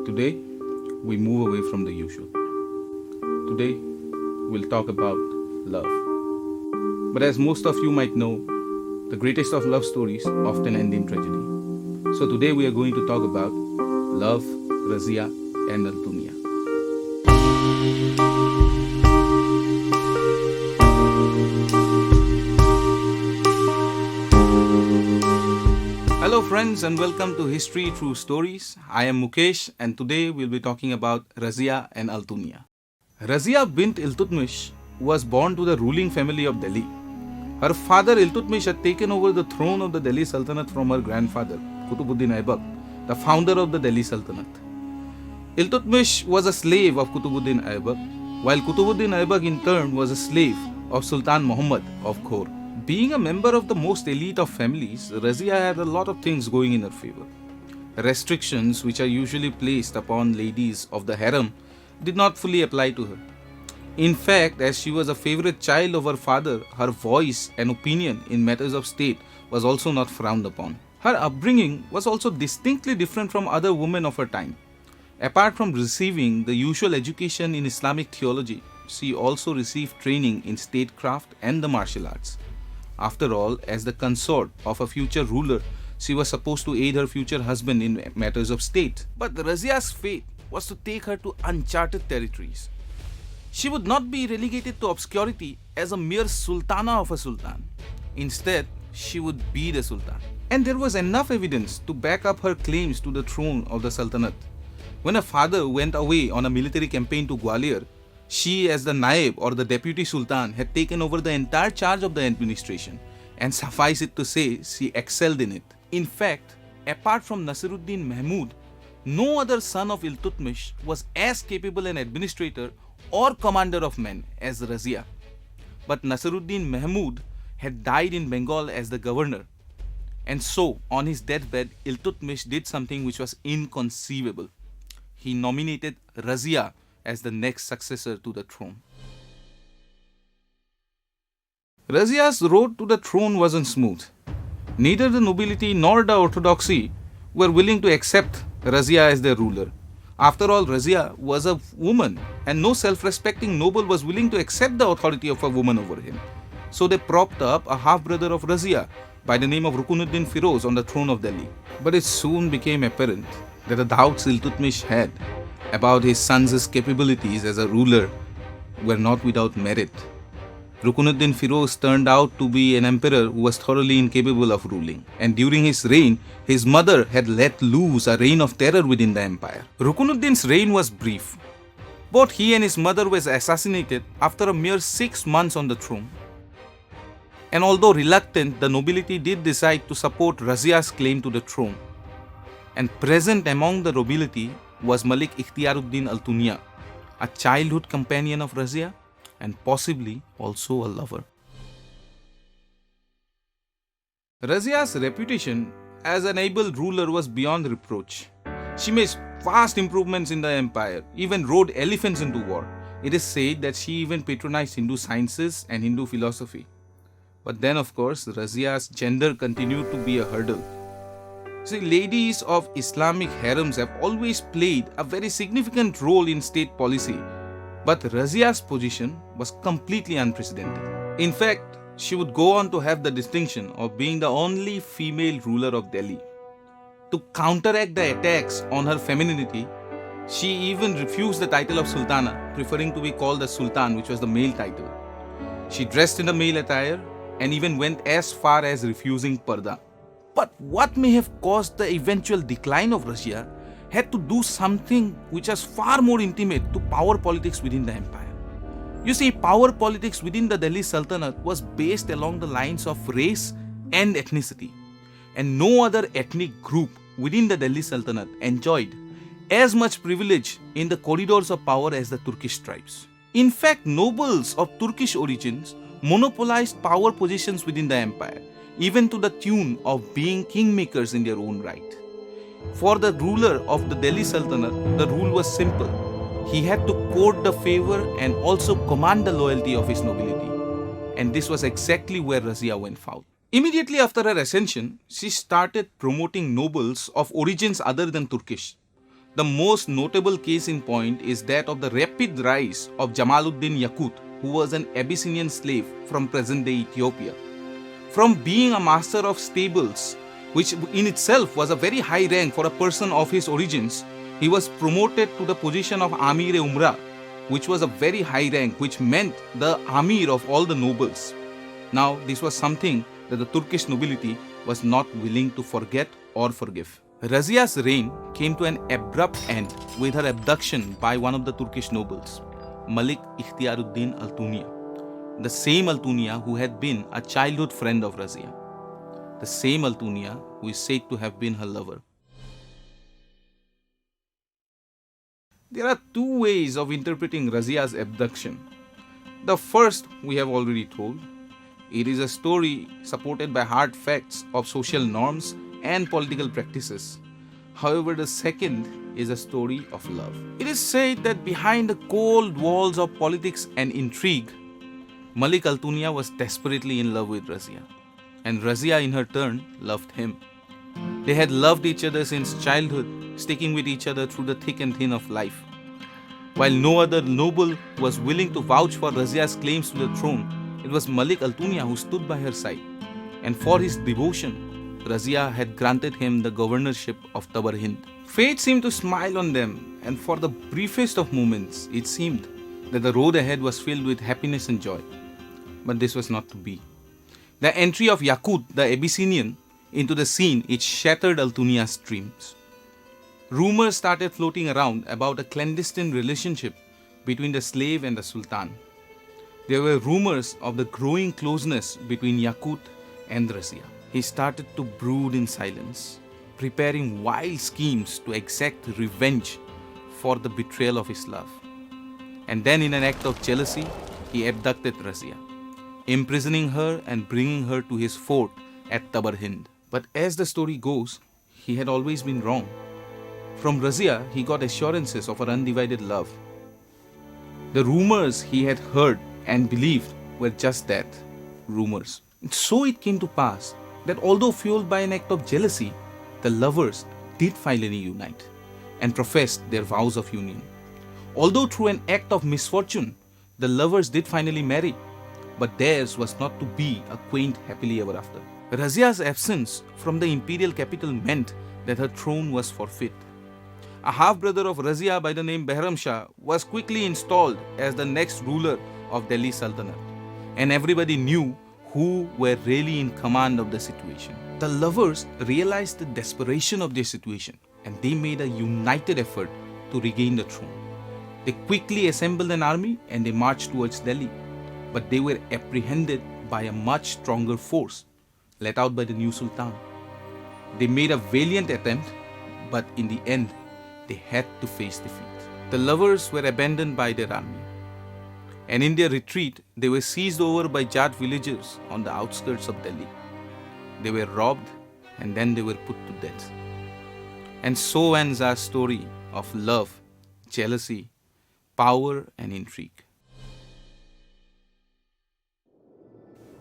Today, we move away from the usual. Today, we'll talk about love. But as most of you might know, the greatest of love stories often end in tragedy. So today we are going to talk about love, Raziya and Altunia. Hello friends and welcome to History Through Stories. I am Mukesh and today we'll be talking about Raziya and Altunia. Raziya bint Iltutmish was born to the ruling family of Delhi. Her father Iltutmish had taken over the throne of the Delhi Sultanate from her grandfather, Qutbuddin Aibak, the founder of the Delhi Sultanate. Iltutmish was a slave of Qutbuddin Aibak, while Qutbuddin Aibak in turn was a slave of Sultan Muhammad of Ghor. Being a member of the most elite of families, Raziya had a lot of things going in her favor. Restrictions which are usually placed upon ladies of the harem did not fully apply to her. In fact, as she was a favorite child of her father, her voice and opinion in matters of state was also not frowned upon. Her upbringing was also distinctly different from other women of her time. Apart from receiving the usual education in Islamic theology, she also received training in statecraft and the martial arts. After all, as the consort of a future ruler, she was supposed to aid her future husband in matters of state. But Raziya's fate was to take her to uncharted territories. She would not be relegated to obscurity as a mere sultana of a sultan. Instead, she would be the sultan. And there was enough evidence to back up her claims to the throne of the sultanate. When her father went away on a military campaign to Gwalior, she, as the Naib or the deputy sultan, had taken over the entire charge of the administration, and suffice it to say, she excelled in it. In fact, apart from Nasiruddin Mahmud, no other son of Iltutmish was as capable an administrator or commander of men as Raziya. But Nasiruddin Mahmud had died in Bengal as the governor, and so on his deathbed, Iltutmish did something which was inconceivable. He nominated Raziya as the next successor to the throne. Raziya's road to the throne wasn't smooth. Neither the nobility nor the orthodoxy were willing to accept Raziya as their ruler. After all, Raziya was a woman, and no self-respecting noble was willing to accept the authority of a woman over him. So they propped up a half-brother of Raziya by the name of Rukunuddin Firoz on the throne of Delhi. But it soon became apparent that the doubts Iltutmish had about his son's capabilities as a ruler were not without merit. Rukunuddin Firoz turned out to be an emperor who was thoroughly incapable of ruling, and during his reign, his mother had let loose a reign of terror within the empire. Rukunuddin's reign was brief. Both he and his mother were assassinated after a mere 6 months on the throne. And although reluctant, the nobility did decide to support Raziya's claim to the throne. And present among the nobility was Malik Ikhtiaruddin Altunia, a childhood companion of Raziya and possibly also a lover. Raziya's reputation as an able ruler was beyond reproach. She made vast improvements in the empire, even rode elephants into war. It is said that she even patronized Hindu sciences and Hindu philosophy. But then, of course, Raziya's gender continued to be a hurdle. See, ladies of Islamic harems have always played a very significant role in state policy, but Raziya's position was completely unprecedented. In fact, she would go on to have the distinction of being the only female ruler of Delhi. To counteract the attacks on her femininity, she even refused the title of Sultana, preferring to be called the Sultan, which was the male title. She dressed in the male attire and even went as far as refusing parda. But what may have caused the eventual decline of Raziya had to do something which was far more intimate to power politics within the empire. You see, power politics within the Delhi Sultanate was based along the lines of race and ethnicity, and no other ethnic group within the Delhi Sultanate enjoyed as much privilege in the corridors of power as the Turkish tribes. In fact, nobles of Turkish origins monopolized power positions within the empire, even to the tune of being kingmakers in their own right. For the ruler of the Delhi Sultanate, the rule was simple. He had to court the favor and also command the loyalty of his nobility. And this was exactly where Raziya went foul. Immediately after her ascension, she started promoting nobles of origins other than Turkish. The most notable case in point is that of the rapid rise of Jamaluddin Yaqut, who was an Abyssinian slave from present-day Ethiopia. From being a master of stables, which in itself was a very high rank for a person of his origins, he was promoted to the position of Amir-e-Umra, which was a very high rank, which meant the Amir of all the nobles. Now, this was something that the Turkish nobility was not willing to forget or forgive. Raziya's reign came to an abrupt end with her abduction by one of the Turkish nobles, Malik Ikhtiaruddin Altunia, the same Altunia who had been a childhood friend of Raziya, the same Altunia who is said to have been her lover. There are two ways of interpreting Raziya's abduction. The first we have already told. It is a story supported by hard facts of social norms and political practices. However, the second is a story of love. It is said that behind the cold walls of politics and intrigue, Malik Altunia was desperately in love with Raziya, and Raziya in her turn loved him. They had loved each other since childhood, sticking with each other through the thick and thin of life. While no other noble was willing to vouch for Raziya's claims to the throne, it was Malik Altunia who stood by her side, and for his devotion, Raziya had granted him the governorship of Tabar Hind. Fate seemed to smile on them, and for the briefest of moments, it seemed that the road ahead was filled with happiness and joy. But this was not to be. The entry of Yaqut, the Abyssinian, into the scene, it shattered Altunia's dreams. Rumors started floating around about a clandestine relationship between the slave and the Sultan. There were rumors of the growing closeness between Yaqut and Raziya. He started to brood in silence, preparing wild schemes to exact revenge for the betrayal of his love. And then, in an act of jealousy, he abducted Raziya, imprisoning her and bringing her to his fort at Tabar Hind. But as the story goes, he had always been wrong. From Raziya, he got assurances of her undivided love. The rumors he had heard and believed were just that, rumors. So it came to pass that although fueled by an act of jealousy, the lovers did finally unite and professed their vows of union. Although through an act of misfortune, the lovers did finally marry, but theirs was not to be a quaint happily ever after. Raziya's absence from the imperial capital meant that her throne was forfeit. A half-brother of Raziya by the name Behram Shah was quickly installed as the next ruler of Delhi Sultanate, and everybody knew who were really in command of the situation. The lovers realized the desperation of their situation, and they made a united effort to regain the throne. They quickly assembled an army and they marched towards Delhi, but they were apprehended by a much stronger force let out by the new Sultan. They made a valiant attempt, but in the end, they had to face defeat. The lovers were abandoned by their army, and in their retreat, they were seized over by Jat villagers on the outskirts of Delhi. They were robbed, and then they were put to death. And so ends our story of love, jealousy, power, and intrigue.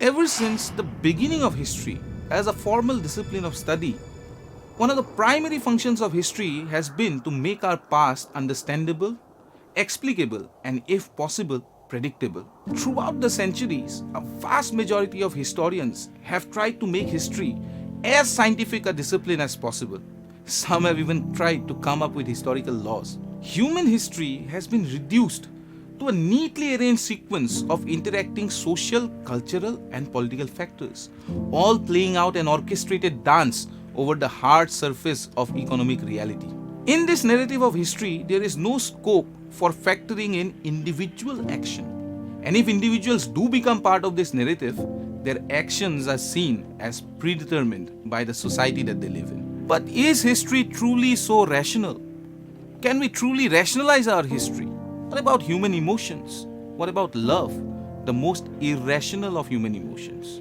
Ever since the beginning of history, as a formal discipline of study, one of the primary functions of history has been to make our past understandable, explicable, and if possible, predictable. Throughout the centuries, a vast majority of historians have tried to make history as scientific a discipline as possible. Some have even tried to come up with historical laws. Human history has been reduced to a neatly arranged sequence of interacting social, cultural, and political factors, all playing out an orchestrated dance over the hard surface of economic reality. In this narrative of history, there is no scope for factoring in individual action. And if individuals do become part of this narrative, their actions are seen as predetermined by the society that they live in. But is history truly so rational? Can we truly rationalize our history? What about human emotions? What about love, the most irrational of human emotions?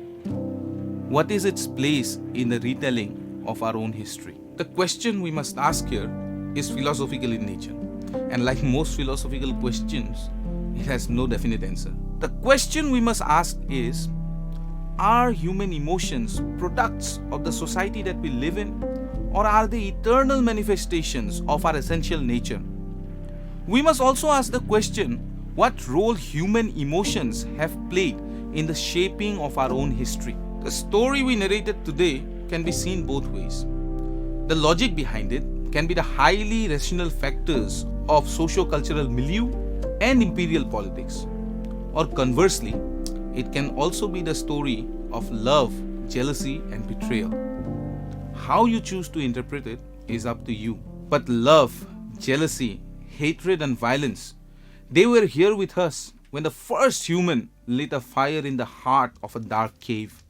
What is its place in the retelling of our own history? The question we must ask here is philosophical in nature. And like most philosophical questions, it has no definite answer. The question we must ask is, are human emotions products of the society that we live in, or are they eternal manifestations of our essential nature? We must also ask the question, what role human emotions have played in the shaping of our own history? The story we narrated today can be seen both ways. The logic behind it can be the highly rational factors of socio-cultural milieu and imperial politics. Or conversely, it can also be the story of love, jealousy, and betrayal. How you choose to interpret it is up to you. But love, jealousy, hatred, and violence, they were here with us when the first human lit a fire in the heart of a dark cave.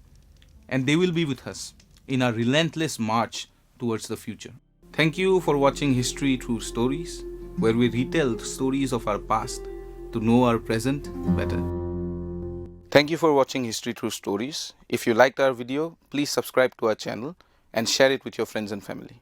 And they will be with us in our relentless march towards the future. Thank you for watching History Through Stories, where we retell stories of our past to know our present better. Thank you for watching History Through Stories. If you liked our video, please subscribe to our channel and share it with your friends and family.